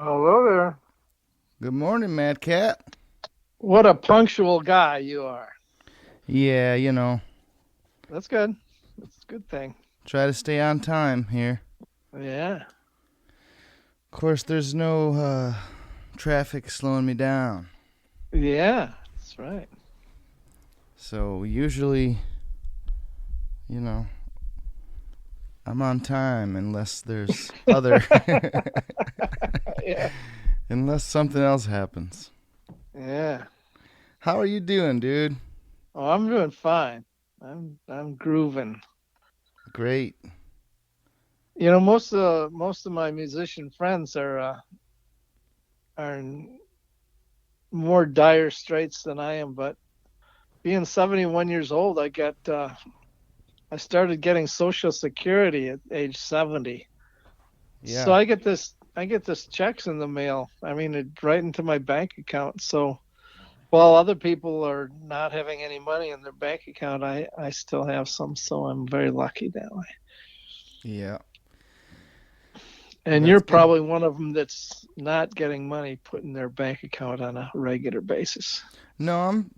Hello there. Good morning, Madcat. What a punctual guy you are. Yeah, That's good. That's a good thing. try to stay on time here. Yeah. Of course, there's no traffic slowing me down. Yeah, that's right. So usually, you know, I'm on time unless there's other, Yeah. unless something else happens. Yeah. How are you doing, dude? Oh, I'm doing fine. I'm grooving. Great. Most of my musician friends are in more dire straits than I am, but being 71 years old, I started getting Social Security at age 70. So Yeah. I get this checks in the mail. I mean, right into my bank account. So while other people are not having any money in their bank account, I still have some. So I'm very lucky that way. Yeah. And you're That's good. probably one of them that's not getting money put in their bank account on a regular basis. No, I'm,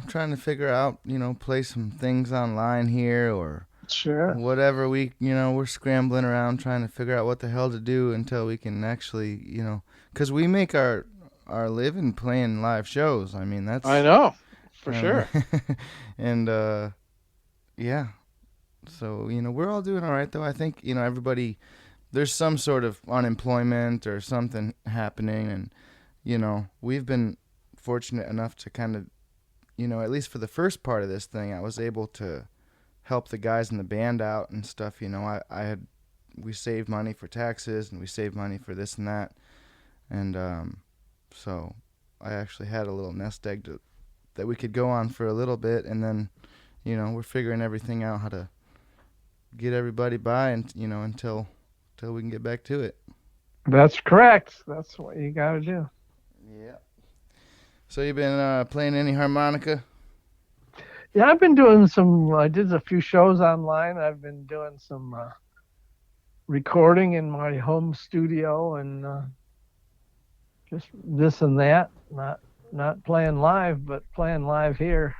trying to figure out, play some things online here or Sure. whatever we're scrambling around trying to figure out what the hell to do until we can actually, because we make our living playing live shows. I mean, I that's, know, for um, sure. and, yeah. So, we're all doing all right, though. I think, everybody, there's some sort of unemployment or something happening. And, we've been fortunate enough to kind of, at least for the first part of this thing, I was able to help the guys in the band out and stuff. We saved money for taxes and we saved money for this and that. And so I actually had a little nest egg that we could go on for a little bit. And then, we're figuring everything out how to get everybody by and, until we can get back to it. That's correct. That's what you got to do. Yeah. So you been playing any harmonica? Yeah, I've been doing some. I did a few shows online. I've been doing some recording in my home studio and just this and that. Not playing live, but playing live here.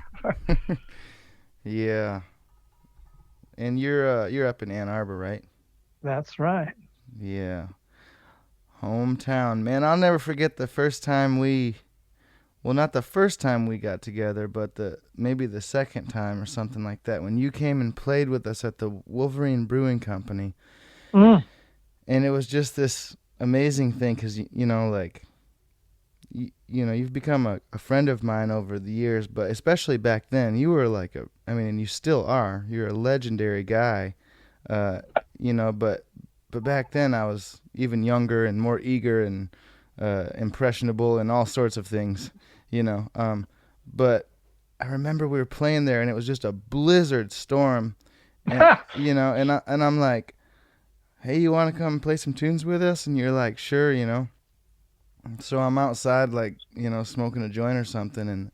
Yeah. And you're up in Ann Arbor, right? That's right. Yeah. Hometown. Man, I'll never forget the first time well, not the first time we got together, but the maybe the second time or something like that when you came and played with us at the Wolverine Brewing Company. Mm. And it was just this amazing thing cuz like you've become a friend of mine over the years, but especially back then, you were like and you still are. You're a legendary guy. Uh, but back then I was even younger and more eager and impressionable and all sorts of things, you know. But I remember we were playing there and it was just a blizzard storm, and I'm like, hey, you want to come play some tunes with us? And you're like, sure. So I'm outside, like, smoking a joint or something,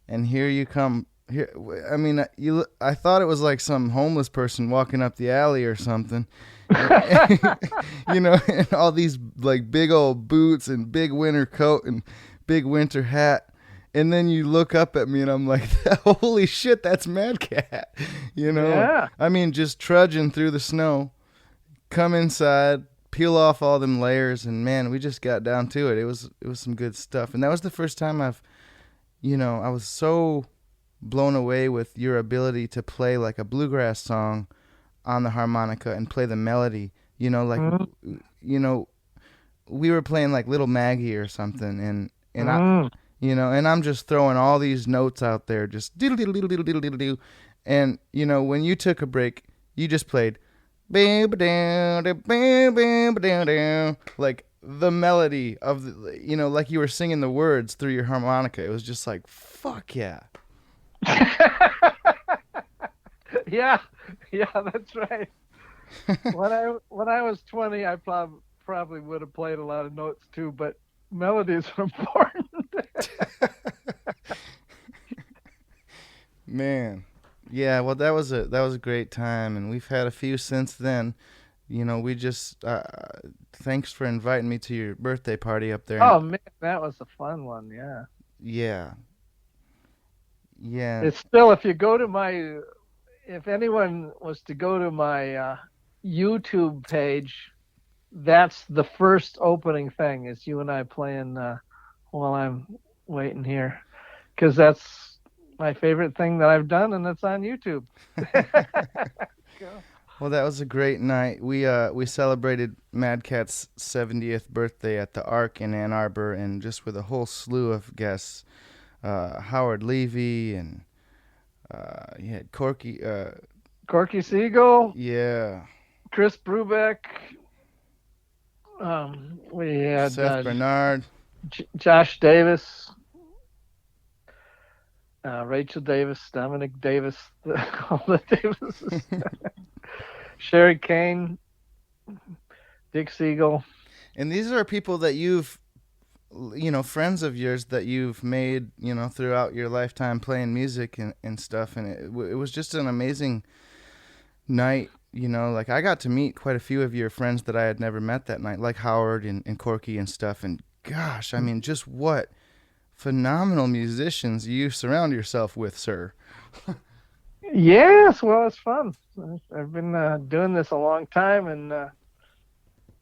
and here you come. Here, I mean, I thought it was like some homeless person walking up the alley or something, and all these like big old boots and big winter coat and big winter hat. And then you look up at me and I'm like, holy shit, that's Madcat. Yeah. I mean, just trudging through the snow, come inside, peel off all them layers, and man, we just got down to it. It was some good stuff. And that was the first time I was so blown away with your ability to play like a bluegrass song on the harmonica and play the melody. Like Mm. you know, we were playing like Little Maggie or something, and Mm. and I'm just throwing all these notes out there, just diddle diddle diddle diddle diddle diddle. And when you took a break, you just played like the melody of like you were singing the words through your harmonica. It was just like fuck yeah. Yeah. Yeah, that's right. When I was 20, I probably would have played a lot of notes too, but melodies are important. Man, yeah. Well, that was a great time, and we've had a few since then. We just thanks for inviting me to your birthday party up there. And Oh man, that was a fun one. Yeah. yeah, yeah, It's still, if you go to my, if anyone was to go to my YouTube page, that's the first opening thing is you and I playing while I'm waiting here, because that's my favorite thing that I've done, and it's on YouTube. well, that was a great night. We celebrated Madcat's 70th birthday at the Ark in Ann Arbor, and just with a whole slew of guests, Howard Levy and you had Corky. Corky Siegel, Yeah, Chris Brubeck. We had Seth Bernard. Josh Davis, Rachel Davis, Dominic Davis, all the Davises, Sherry Kane, Dick Siegel. And these are people that friends of yours that you've made, throughout your lifetime playing music and stuff. And it was just an amazing night. Like I got to meet quite a few of your friends that I had never met that night, like Howard and Corky and stuff. And gosh, I mean, just what phenomenal musicians you surround yourself with, sir. Yes, well, it's fun. I've been doing this a long time and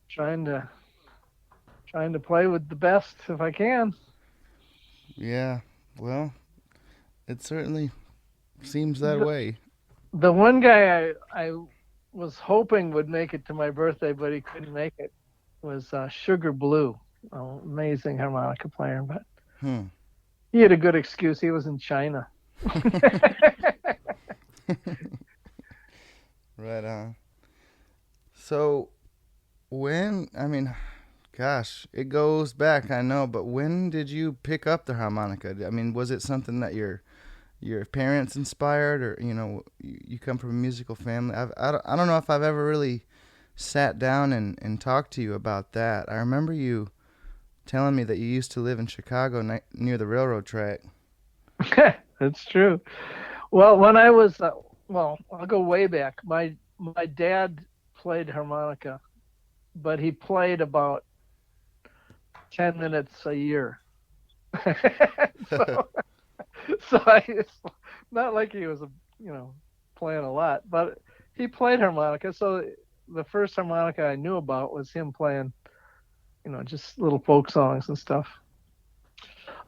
trying to play with the best if I can. Yeah, well, it certainly seems that The, way. the one guy I was hoping would make it to my birthday, but he couldn't make it, was Sugar Blue, amazing harmonica player, but Hmm. he had a good excuse. He was in China. Right on. So I mean, gosh, it goes back, I know, but when did you pick up the harmonica? I mean, was it something that your parents inspired, or you come from a musical family? I don't know if I've ever really sat down and talked to you about that. I remember you telling me that you used to live in Chicago near the railroad track. That's true. Well, when I was, well, I'll go way back. My dad played harmonica, but he played about 10 minutes a year. so, it's not like he was, playing a lot, but he played harmonica. So the first harmonica I knew about was him playing, just little folk songs and stuff.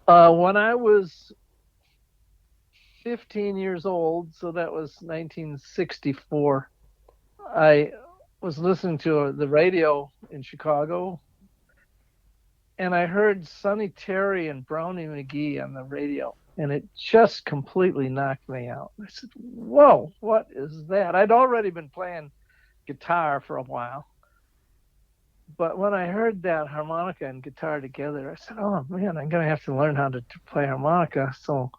When I was 15 years old, so that was 1964, I was listening to the radio in Chicago, and I heard Sonny Terry and Brownie McGee on the radio, and it just completely knocked me out. I said, whoa, what is that? I'd already been playing guitar for a while, but when I heard that harmonica and guitar together, I said, oh man, I'm going to have to learn how to play harmonica. So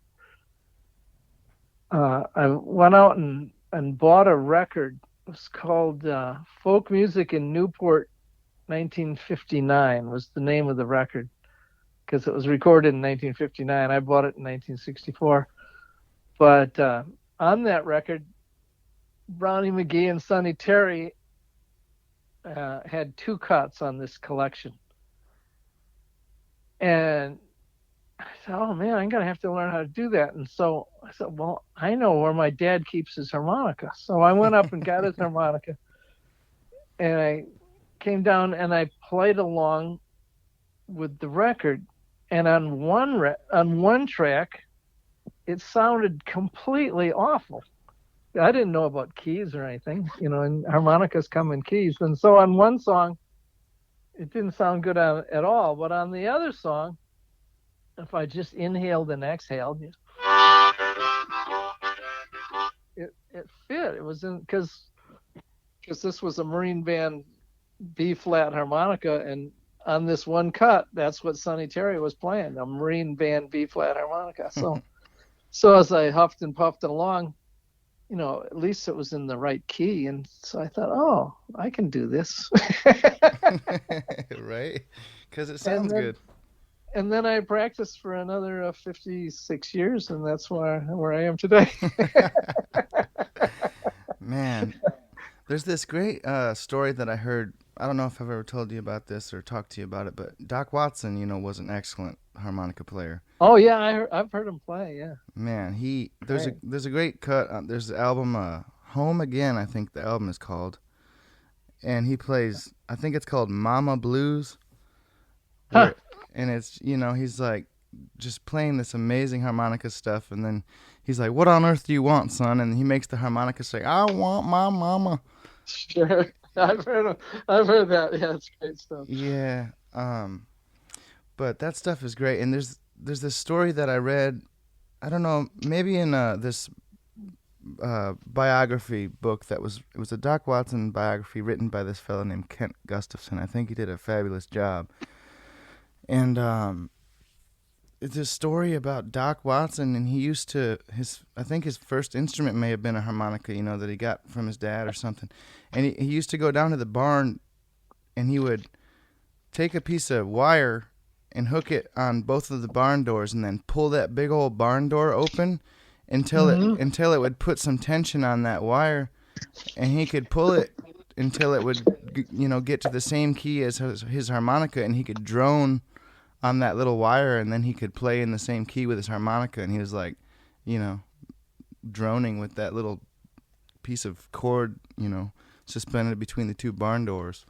I went out and bought a record. It was called Folk Music in Newport 1959 was the name of the record, because it was recorded in 1959. I bought it in 1964. But on that record, Brownie McGee and Sonny Terry had two cuts on this collection. And I said, oh man, I'm going to have to learn how to do that. And so I said, well, I know where my dad keeps his harmonica. So I went up and got his harmonica, and I came down and I played along with the record. And on one track, it sounded completely awful. I didn't know about keys or anything, and harmonicas come in keys. And so on one song, it didn't sound good at all. But on the other song, if I just inhaled and exhaled, it fit. It was in because this was a Marine Band B flat harmonica, and on this one cut, that's what Sonny Terry was playing, a Marine Band B flat harmonica. So as I huffed and puffed along, at least it was in the right key, and so I thought, oh, I can do this. Right? Because it sounds good. And then I practiced for another 56 years, and that's where I am today. Man, There's this great story that I heard. I don't know if I've ever told you about this or talked to you about it, but Doc Watson, was an excellent harmonica player. Oh yeah, I've heard him play. Yeah, Man, he great. there's a great cut. There's the album Home Again, I think the album is called, and he plays. I think it's called Mama Blues, Huh. where and it's he's like just playing this amazing harmonica stuff, and then he's like, "What on earth do you want, son?" And he makes the harmonica say, "I want my mama." Sure. I've heard that. Yeah, it's great stuff. Yeah, but that stuff is great. And there's this story that I read. I don't know, maybe in this biography book that it was a Doc Watson biography written by this fellow named Kent Gustafson. I think he did a fabulous job. And it's a story about Doc Watson, and he used to his I think his first instrument may have been a harmonica, that he got from his dad or something. And he used to go down to the barn, and he would take a piece of wire and hook it on both of the barn doors, and then pull that big old barn door open Hmm. until it would put some tension on that wire, and he could pull it until it would get to the same key as his harmonica, and he could drone on that little wire, and then he could play in the same key with his harmonica, and he was like, you know, droning with that little piece of cord, suspended between the two barn doors.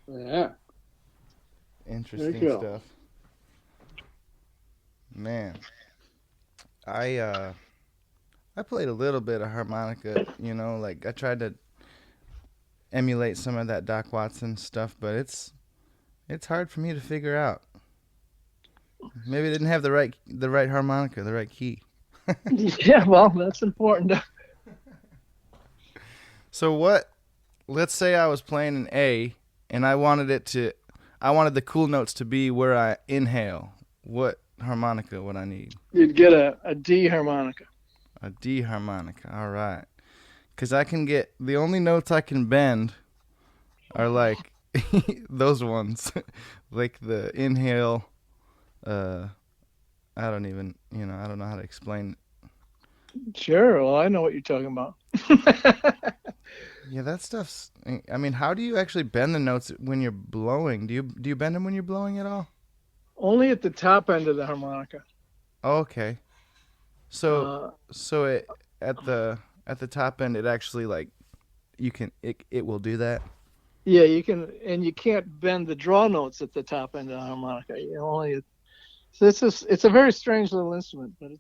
Yeah, very Interesting cool. stuff. Man, I I played a little bit of harmonica, like I tried to emulate some of that Doc Watson stuff, but it's hard for me to figure out. Maybe I didn't have the right harmonica, the right key. Yeah, well, that's important. So what? Let's say I was playing an A, and I wanted the cool notes to be where I inhale. What harmonica would I need? You'd get a D harmonica. A D harmonica. All right. Because I can get the only notes I can bend are like those ones, like the inhale. Uh, I don't even, I don't know how to explain. Sure. Well, I know what you're talking about. Yeah, that stuff's. I mean, how do you actually bend the notes when you're blowing? Do you bend them when you're blowing at all? Only at the top end of the harmonica. Oh, okay. So Uh, so it at the top end, it actually like it will do that. yeah, you can, and you can't bend the draw notes at the top end of the harmonica. You only. So it's a very strange little instrument, but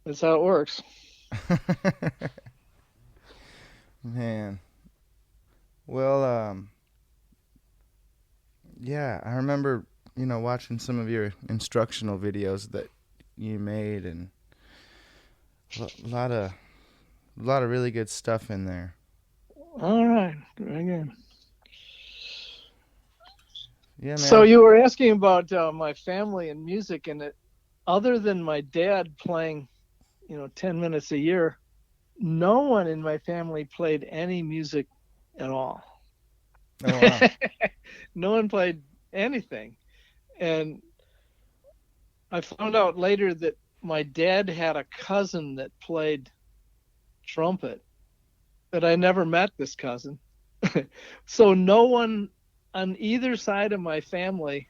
that's how it works. Man. Well, yeah, I remember, watching some of your instructional videos that you made, and a lot of really good stuff in there. All right, very good. Yeah, So man. you were asking about my family and music, and other than my dad playing, 10 minutes a year, no one in my family played any music at all. Oh, wow. No one played anything. And I found out later that my dad had a cousin that played trumpet, but I never met this cousin. So no one on either side of my family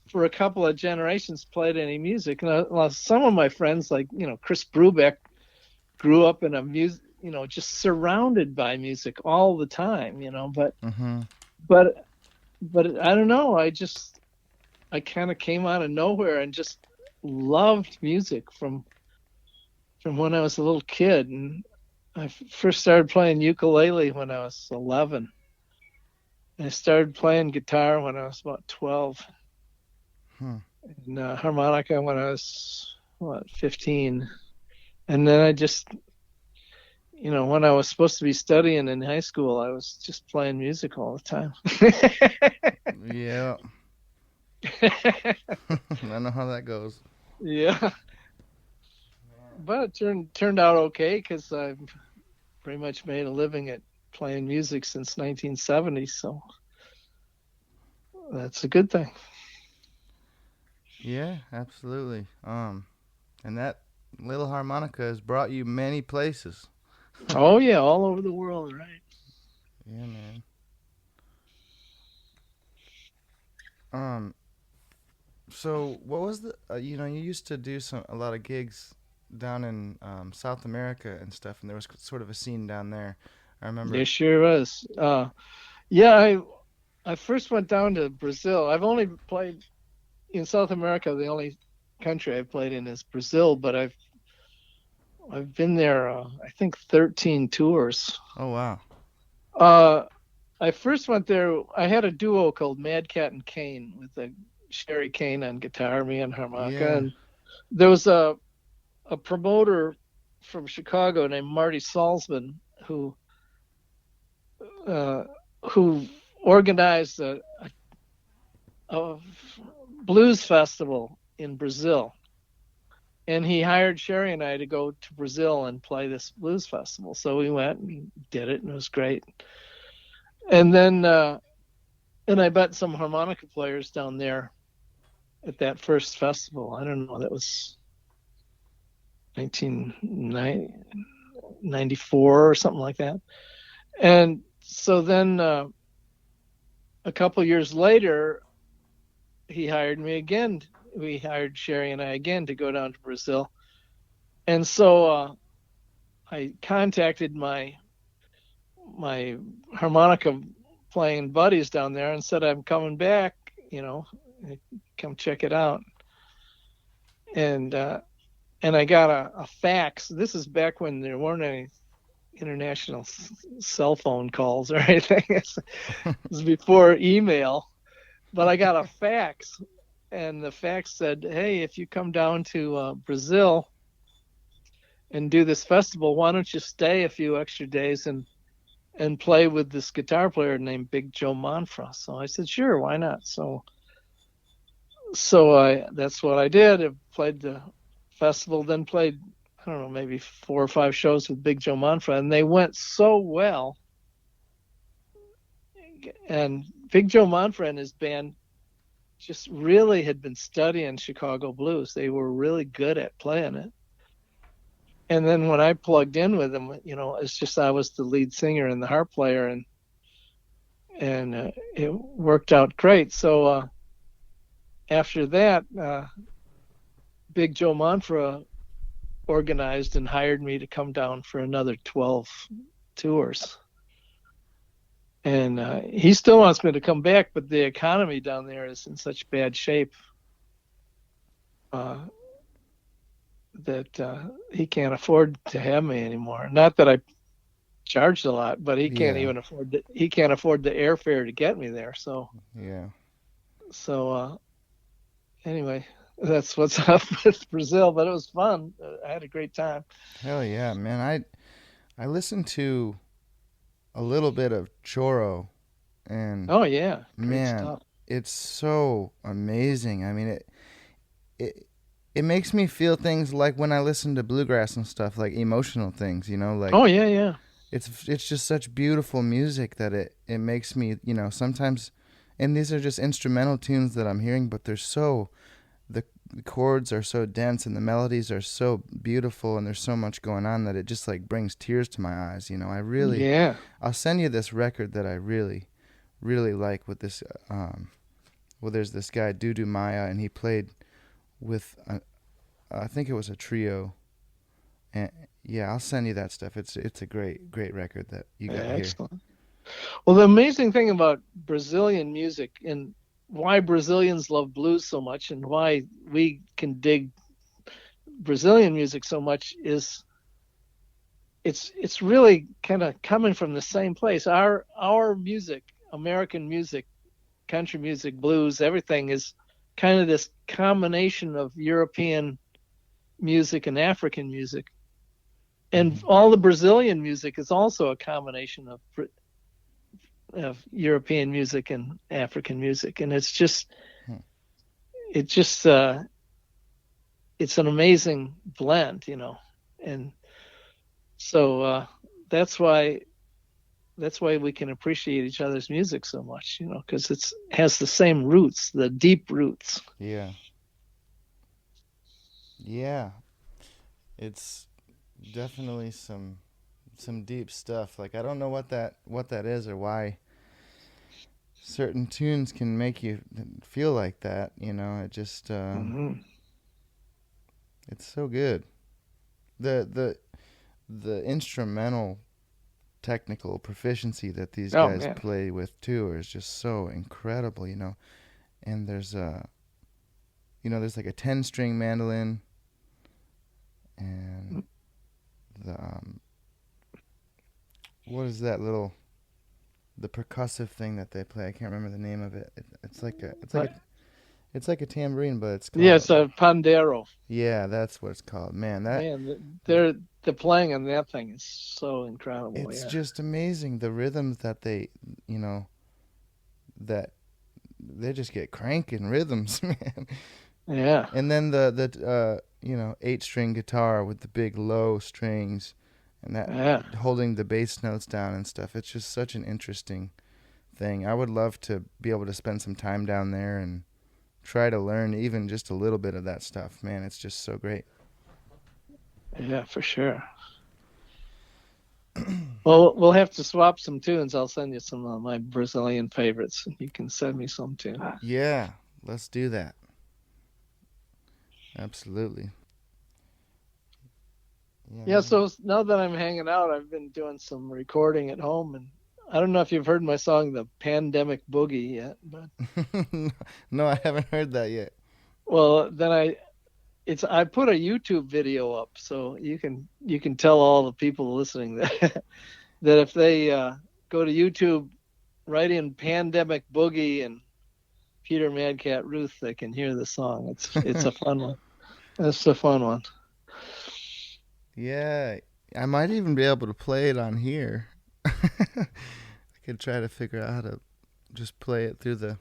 for a couple of generations played any music. And well, some of my friends, like, Chris Brubeck, grew up in a music, just surrounded by music all the time, Mm-hmm. but but I don't know. I kind of came out of nowhere and just loved music from when I was a little kid. And I first started playing ukulele when I was 11. And I started playing guitar when I was about 12, Hmm. and harmonica when I was, what, 15. And then I just, when I was supposed to be studying in high school, I was just playing music all the time. Yeah. I know how that goes. Yeah, but it turned out okay because I've pretty much made a living at playing music since 1970. So that's a good thing. Yeah, absolutely. And that little harmonica has brought you many places. Oh yeah, all over the world, right? Yeah, man. Um, so what was the you used to do a lot of gigs down in South America and stuff, and there was sort of a scene down there. I There remember. sure was. Yeah, I first went down to Brazil. I've only played in South America. The only country I've played in is Brazil, but I've been there. I think 13 tours. Oh wow. Uh, I first went there. I had a duo called Madcat and Kane with Sherry Kane on guitar, me on harmonica, Yeah. and there was a promoter from Chicago named Marty Salzman uh, who organized a blues festival in Brazil. And he hired Sherry and I to go to Brazil and play this blues festival. So we went and did it, and it was great. And then, and I met some harmonica players down there at that first festival. I don't know, that was 1994 or something like that. And so then a couple years later, he hired me again. We hired Sherry and I again to go down to Brazil. And so I contacted my harmonica playing buddies down there and said I'm coming back, you know, come check it out. And I got a fax. This is back when there weren't any international cell phone calls or anything. It was before email, but I got a fax, and the fax said, "Hey, if you come down to Brazil and do this festival, why don't you stay a few extra days and play with this guitar player named Big Joe Manfra?" So I said, "Sure, why not?" So I that's what I did. I played the festival, then played, I don't know, maybe 4 or 5 shows with Big Joe Manfra, and they went so well. And Big Joe Manfra and his band just really had been studying Chicago blues. They were really good at playing it. And then when I plugged in with them, you know, it's just I was the lead singer and the harp player, and it worked out great. So after that, Big Joe Manfra organized and hired me to come down for another 12 tours. And he still wants me to come back, but the economy down there is in such bad shape uh, that he can't afford to have me anymore. Not that I charged a lot, but Yeah. he can't afford the airfare to get me there. Yeah. So anyway, that's what's up with Brazil. But it was fun. I had a great time. Hell yeah, man. I listened to a little bit of Choro, and Oh yeah, great man, stuff. it's so amazing. I mean, it it makes me feel things like when I listen to bluegrass and stuff, like emotional things, Oh like yeah, yeah, it's just such beautiful music that it makes me, sometimes, and these are just instrumental tunes that I'm hearing, but they're so the chords are so dense and the melodies are so beautiful and there's so much going on that it just like brings tears to my eyes. yeah. I'll send you this record that I really really like with this well, there's this guy Dudu Maya, and he played with I think it was a trio, and yeah, I'll send you that stuff. It's a great record that you got here. Excellent. Well, the amazing thing about Brazilian music and why Brazilians love blues so much and why we can dig Brazilian music so much is it's really kind of coming from the same place. Our music, American music, country music, blues, everything is kind of this combination of European music and African music. And Hmm. all the Brazilian music is also a combination of European music and African music, and it just it's an amazing blend, you know, and so that's why that's why we can appreciate each other's music so much, you know, because it's has the same roots, the deep roots. Yeah, yeah, it's definitely some deep stuff. Like I don't know what that is or why certain tunes can make you feel like that. It just Hmm. it's so good. The instrumental technical proficiency that these Oh guys man. play with too is just so incredible. And there's like a 10-string mandolin and the what is that little the percussive thing that they play? I can't remember the name of it. It's like a tambourine, but it's Yes, called, a pandero. yeah, that's what it's called. Man, that Man, they're the playing on that thing is so incredible. it's Yeah. just amazing the rhythms that you know, that they just get cranking rhythms, man. Yeah. And then the 8-string guitar with the big low strings and that Yeah. holding the bass notes down and stuff. It's just such an interesting thing. I would love to be able to spend some time down there and try to learn even just a little bit of that stuff. Man, it's just so great. Yeah, for sure. Well, we'll have to swap some tunes. I'll send you some of my Brazilian favorites, and you can send me some too. Yeah, let's do that. Absolutely. Yeah, Yeah, man. so now that I'm hanging out, I've been doing some recording at home, and I don't know if you've heard my song, "The Pandemic Boogie," yet, but No, I haven't heard that yet. well, then I put a YouTube video up, so you can tell all the people listening that that if they go to YouTube, write in "Pandemic Boogie" and Peter Madcat Ruth, they can hear the song. It's a fun one. It's a fun one. Yeah, I might even be able to play it on here. I could try to figure out how to just play it through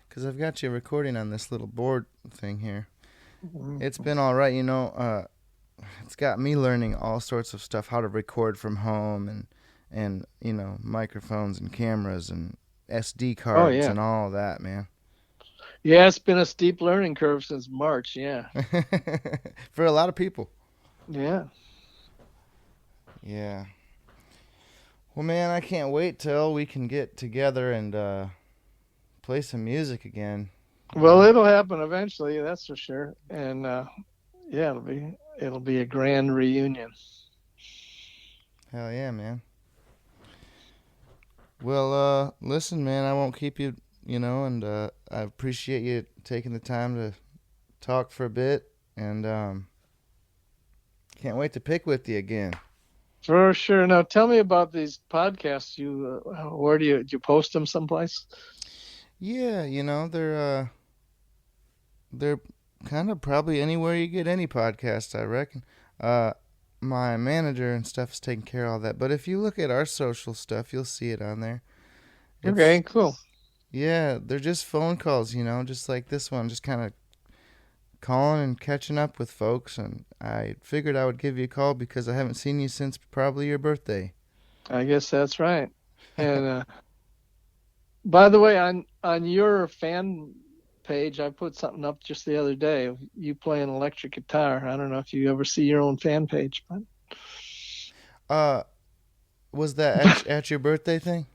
because I've got you recording on this little board thing here. It's been all right, it's got me learning all sorts of stuff, how to record from home and microphones and cameras and SD Oh cards yeah, and all that, man. yeah. It's been a steep learning curve since March. Yeah, For a lot of people. yeah. Yeah. Well, man, I can't wait till we can get together and play some music again. Well, it'll happen eventually, that's for sure. And yeah, it'll be a grand reunion. Hell yeah, man. Well, listen, man, I won't keep you, and I appreciate you taking the time to talk for a bit, and can't wait to pick with you again. For sure. Now, tell me about these podcasts. Where do you post them someplace? Yeah, they're kind of probably anywhere you get any podcast, I reckon. Uh, my manager and stuff is taking care of all that, but if you look at our social stuff, you'll see it on there. It's Okay, cool. Yeah, they're just phone calls, just like this one, just kind of calling and catching up with folks. And I figured I would give you a call because I haven't seen you since probably your birthday. I guess that's right. And by the way, on your fan page, I put something up just the other day of you playing electric guitar. I don't know if you ever see your own fan page, but Uh, was that at your birthday thing?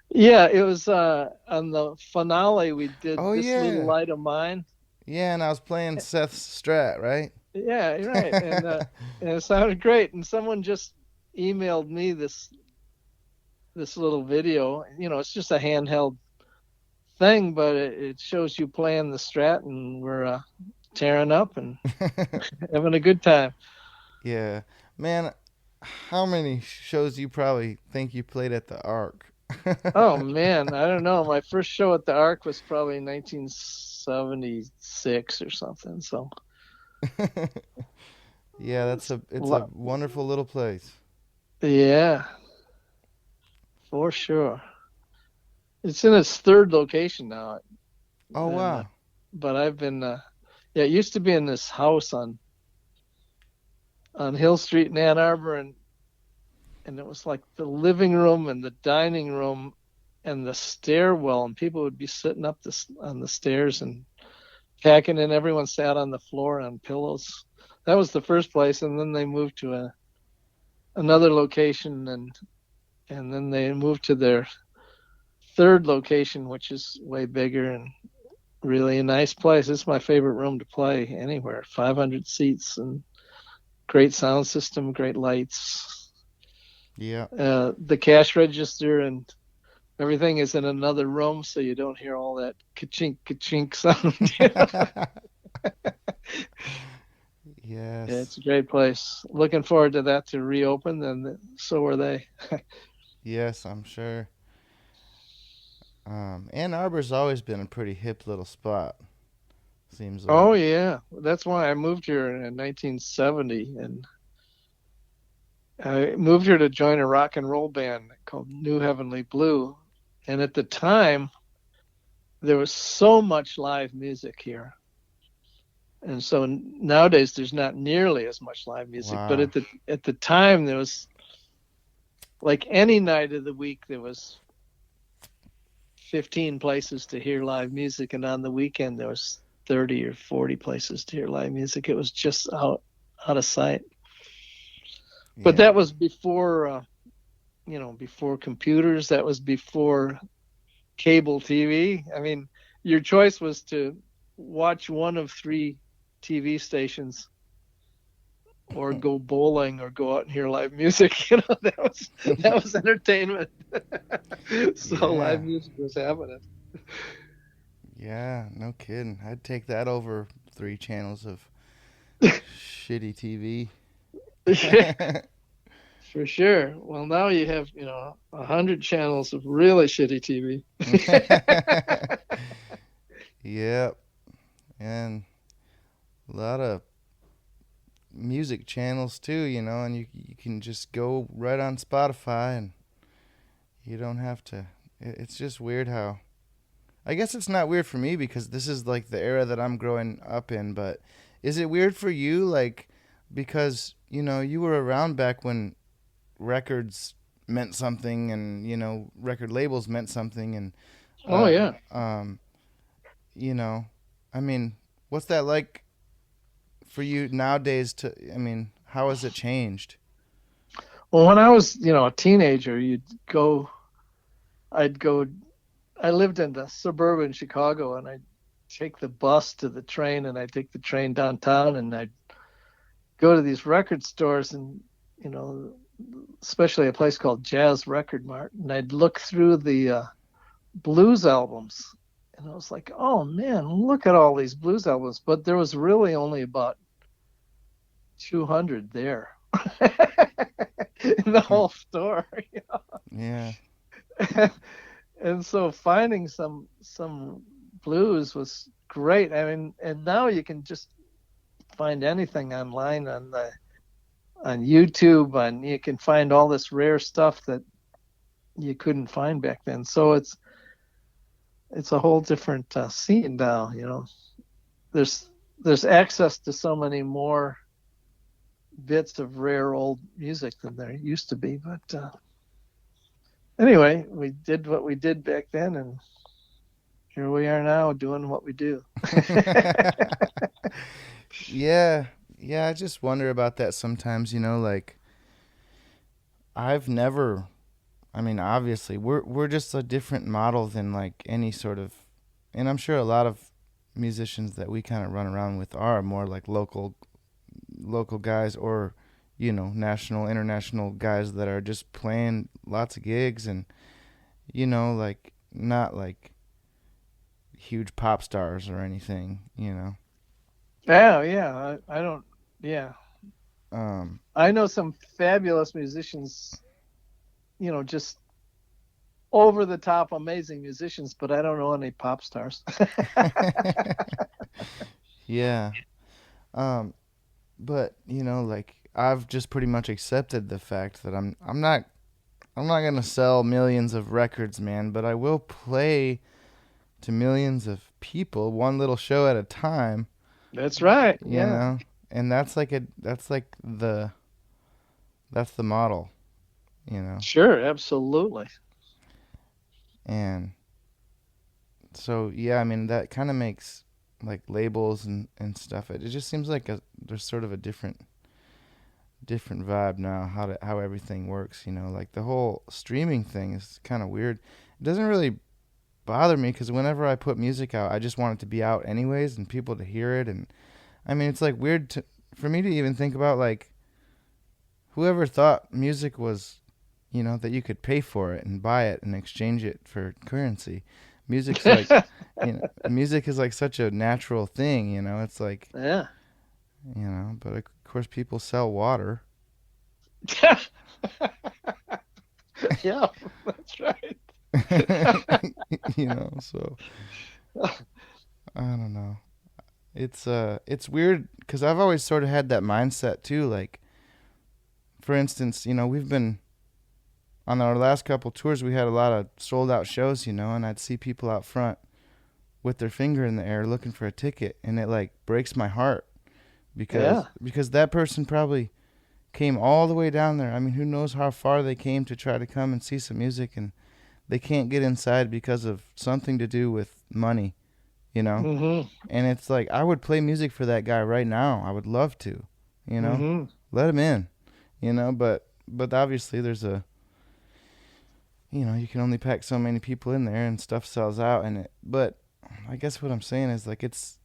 yeah, it was on the finale we did Oh This Little yeah, Light of Mine. yeah. And I was playing Seth's Strat, right? Yeah, you're right. And it sounded great. And someone just emailed me this little video. It's just a handheld thing, but it shows you playing the Strat, and we're tearing up and having a good time. Yeah, man. How many shows you probably think you played at the Ark? Oh man, I don't know. My first show at the Ark was probably 1976 or something. So Yeah, it's a wonderful little place. yeah, for sure. It's in its third location now, Oh and wow. but I've been yeah, it used to be in this house on Hill Street in Ann Arbor, and it was like the living room and the dining room and the stairwell, and people would be sitting up on the stairs and packing, and everyone sat on the floor on pillows. That was the first place, and then they moved to another location, and then they moved to their third location, which is way bigger and really a nice place. It's my favorite room to play anywhere. 500 seats and great sound system, great lights. Yeah. The cash register and everything is in another room, so you don't hear all that ka-chink ka-chink sound. Yeah, Yes. it's a great place. Looking forward to that to reopen, and so are they. Yes, I'm sure. Ann Arbor's always been a pretty hip little spot. Seems like. Oh yeah, that's why I moved here in 1970, and I moved here to join a rock and roll band called New Heavenly Blue. And at the time, there was so much live music here. And so nowadays there's not nearly as much live music, but Wow. at the time there was like any night of the week there was 15 places to hear live music, and on the weekend there was 30 or 40 places to hear live music. It was just out of sight. But Yeah. that was before before computers, that was before cable TV. I mean, your choice was to watch one of three TV stations or go bowling or go out and hear live music. That was entertainment. So Yeah. live music was happening. Yeah. No kidding. I'd take that over 3 channels of shitty TV. For sure. Well, now you have 100 channels of really shitty TV. Yep. And a lot of music channels too, and you can just go right on Spotify and you don't have to. It's just weird how. I guess it's not weird for me because this is like the era that I'm growing up in, but is it weird for you like because, you were around back when records meant something and, record labels meant something and Oh uh yeah. um you know, I mean, what's that like for you nowadays how has it changed? Well, when I was, a teenager, I'd go, I lived in the suburban Chicago, and I'd take the bus to the train, and I'd take the train downtown, and I'd go to these record stores, and, you know, especially a place called Jazz Record Mart, and I'd look through the blues albums. And I was like, oh man, look at all these blues albums. But there was really only about 200 there in the whole store. Yeah. And so finding some blues was great. I mean, and now you can just find anything online on YouTube, and you can find all this rare stuff that you couldn't find back then. So it's a whole different scene now. There's there's access to so many more bits of rare old music than there used to be. But anyway, we did what we did back then, and here we are now doing what we do. Yeah. Yeah, I just wonder about that sometimes, like I've never obviously we're just a different model than like any sort of and I'm sure a lot of musicians that we kind of run around with are more like local guys or national international guys that are just playing lots of gigs and like not like huge pop stars or anything. Yeah, yeah. I don't. Yeah, um I know some fabulous musicians. Just over the top, amazing musicians, but I don't know any pop stars. yeah. um but like I've just pretty much accepted the fact that I'm not gonna sell millions of records, man, but I will play to millions of people, one little show at a time, That's right. you Yeah. know, and that's the model. Sure. Absolutely. And so yeah, that kind of makes like labels and stuff. It just seems like there's sort of a different vibe now. How everything works. Like the whole streaming thing is kind of weird. It doesn't really bother me because whenever I put music out, I just want it to be out anyways and people to hear it. And I mean, it's like weird for me to even think about like whoever thought music was, that you could pay for it and buy it and exchange it for currency. Music's like, music is like such a natural thing. It's like, Yeah. but of course people sell water. Yeah, that's right. So I don't know. It's weird because I've always sort of had that mindset too. Like, for instance, we've been on our last couple tours. We had a lot of sold out shows, and I'd see people out front with their finger in the air looking for a ticket, and it like breaks my heart because Yeah. because that person probably came all the way down there. I mean, who knows how far they came to try to come and see some music, and they can't get inside because of something to do with money, you know? Hmm. And it's like, I would play music for that guy right now. I would love to, you know? Hmm. Let him in, but obviously there's you can only pack so many people in there and stuff sells out but I guess what I'm saying is like it's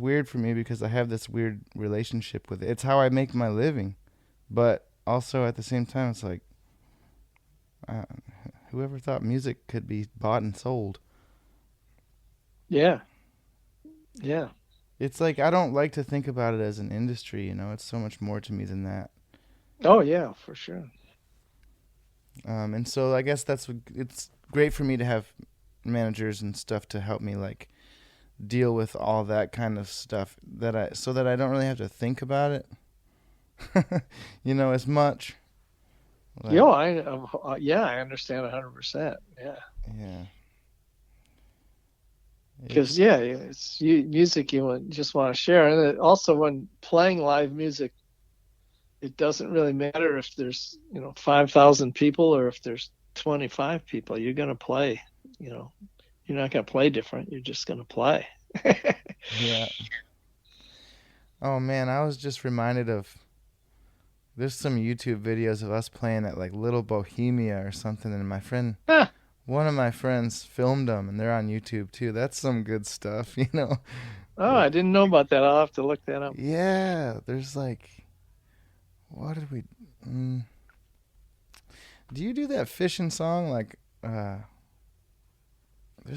weird for me because I have this weird relationship with it. It's how I make my living, but also at the same time, it's like, uh, whoever thought music could be bought and sold? Yeah. Yeah. It's like I don't like to think about it as an industry. It's so much more to me than that. Oh, yeah, for sure. And so I guess it's great for me to have managers and stuff to help me like deal with all that kind of stuff so that I don't really have to think about it, as much. Yeah, Like, yeah, I understand 100%. Yeah. yeah, Because it's yeah, it's music just want to share, and also when playing live music, it doesn't really matter if there's 5,000 people or if there's 25 people. You're gonna play. You know, you're not gonna play different. You're just gonna play. yeah. Oh man, I was just reminded of there's some YouTube videos of us playing at like Little Bohemia or something, and Ah, one of my friends filmed them, and they're on YouTube too. That's some good stuff, oh, Like, I didn't know about that. I'll have to look that up. yeah, there's like, what did we? Mm, do you do that fishing song? Like, there's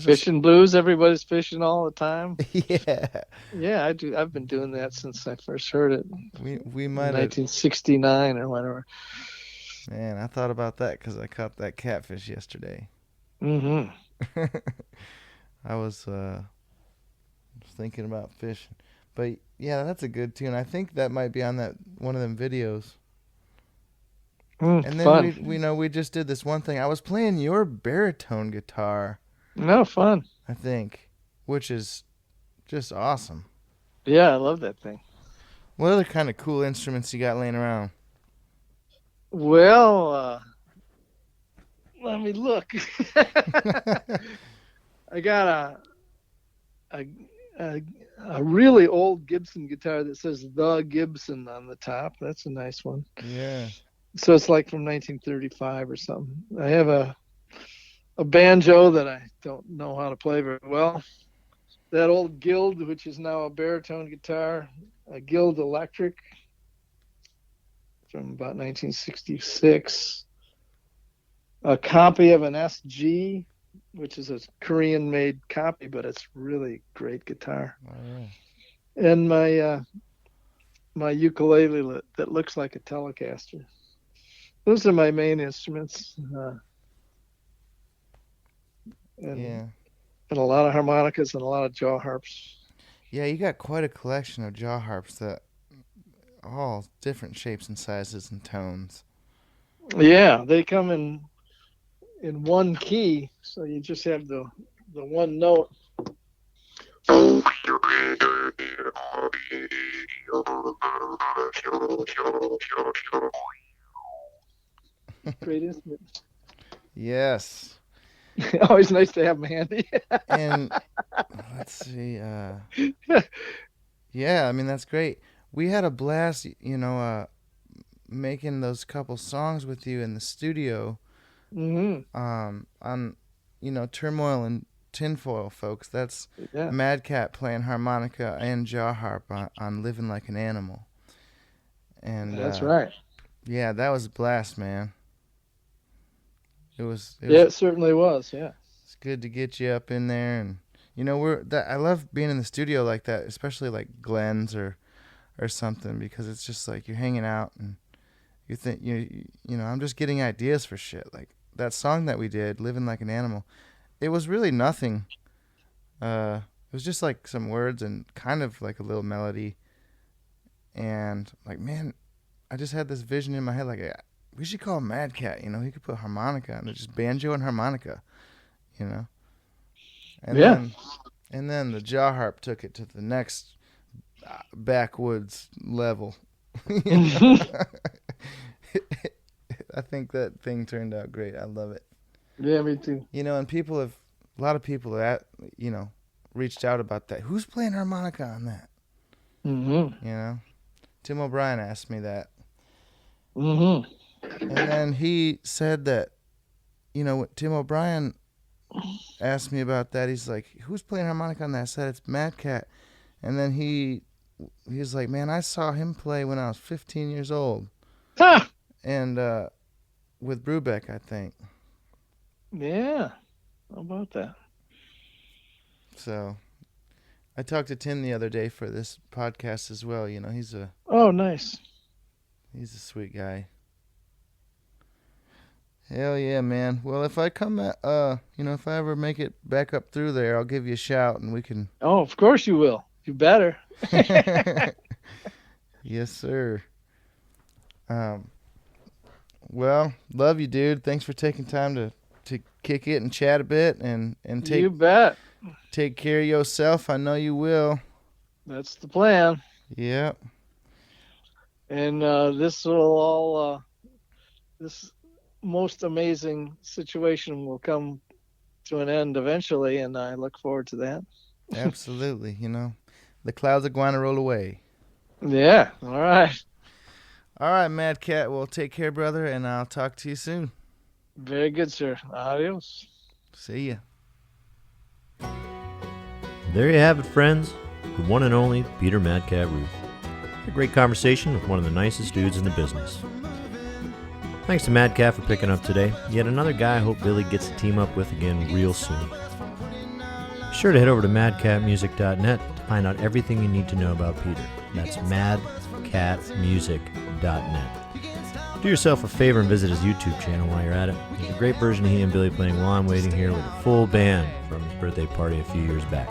a, Fishing blues. Everybody's fishing all the time. yeah, Yeah, I do. I've been doing that since I first heard it we in might have. 1969 or whatever. Man, I thought about that because I caught that catfish yesterday. Hmm. I was thinking about fishing, but yeah, that's a good tune. I think that might be on that one of them videos. And then Fun. we just did this one thing. I was playing your baritone guitar, No, fun. I think, which is just awesome. Yeah, I love that thing. What other kind of cool instruments you got laying around? Well, let me look. I got a a a really old Gibson guitar that says "The Gibson" on the top. That's a nice one. Yeah. So it's like from 1935 or something. I have a banjo that I don't know how to play very well. That old Guild, which is now a baritone guitar, a Guild Electric from about 1966. A copy of an SG, which is a Korean-made copy, but it's really great guitar. Oh yeah. And my ukulele that looks like a Telecaster. Those are my main instruments, and Yeah. and a lot of harmonicas and a lot of jaw harps. Yeah, you got quite a collection of jaw harps that all different shapes and sizes and tones. Yeah, they come in one key, so you just have the one note. Great instrument. Yes. Always nice to have them handy. And let's see. Yeah, I mean that's great. We had a blast. making those couple songs with you in the studio. On, Turmoil and Tinfoil, folks. That's Madcat playing harmonica and jaw harp on Living Like an Animal. And that's right. Yeah, that was a blast, man. It certainly was. Yeah. It's good to get you up in there, and I love being in the studio like that, especially like Glenn's or something, because it's just like you're hanging out and you think I'm just getting ideas for shit. Like that song that we did, Living Like an Animal, it was really nothing. It was just like some words and kind of like a little melody, and like, man, I just had this vision in my head, like, we should call him Madcat, he could put harmonica on it, just banjo and harmonica, and then the jaw harp took it to the next backwoods level. I think that thing turned out great. I love it. Yeah, me too. And a lot of people that reached out about that. Who's playing harmonica on that? Tim O'Brien asked me that. And then he said that, Tim O'Brien asked me about that. He's like, who's playing harmonica on that? I said, it's Madcat. And then he's like, man, I saw him play when I was 15 years old. And with Brubeck, I think. Yeah. How about that? So I talked to Tim the other day for this podcast as well. He's a... Oh, nice. He's a sweet guy. Hell yeah, man. Well, if I come at, if I ever make it back up through there, I'll give you a shout and we can... Oh, of course you will. You better. Yes, sir. Well, love you, dude. Thanks for taking time to kick it and chat a bit and take... You bet. Take care of yourself. I know you will. That's the plan. Yep. And this will all... this most amazing situation will come to an end eventually, and I look forward to that. Absolutely. The clouds are going to roll away. Yeah. All right. All right, Madcat. Well, take care, brother, and I'll talk to you soon. Very good, sir. Adios. See ya. There you have it, friends. The one and only Peter Madcat Ruth. A great conversation with one of the nicest dudes in the business. Thanks to Madcat for picking up today. Yet another guy I hope Billy gets to team up with again real soon. Be sure to head over to madcatmusic.net to find out everything you need to know about Peter. That's madcatmusic.net. Do yourself a favor and visit his YouTube channel while you're at it. There's a great version of he and Billy playing While I'm Waiting Here with a full band from his birthday party a few years back.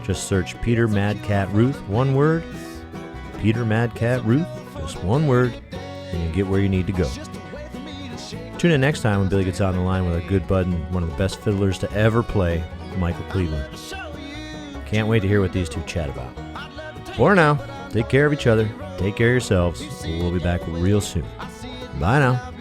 Just search Peter Madcat Ruth, one word. Peter Madcat Ruth, just one word, and you'll get where you need to go. Tune in next time when Billy gets on the line with our good bud and one of the best fiddlers to ever play, Michael Cleveland. Can't wait to hear what these two chat about. For now, take care of each other, take care of yourselves, and we'll be back real soon. Bye now.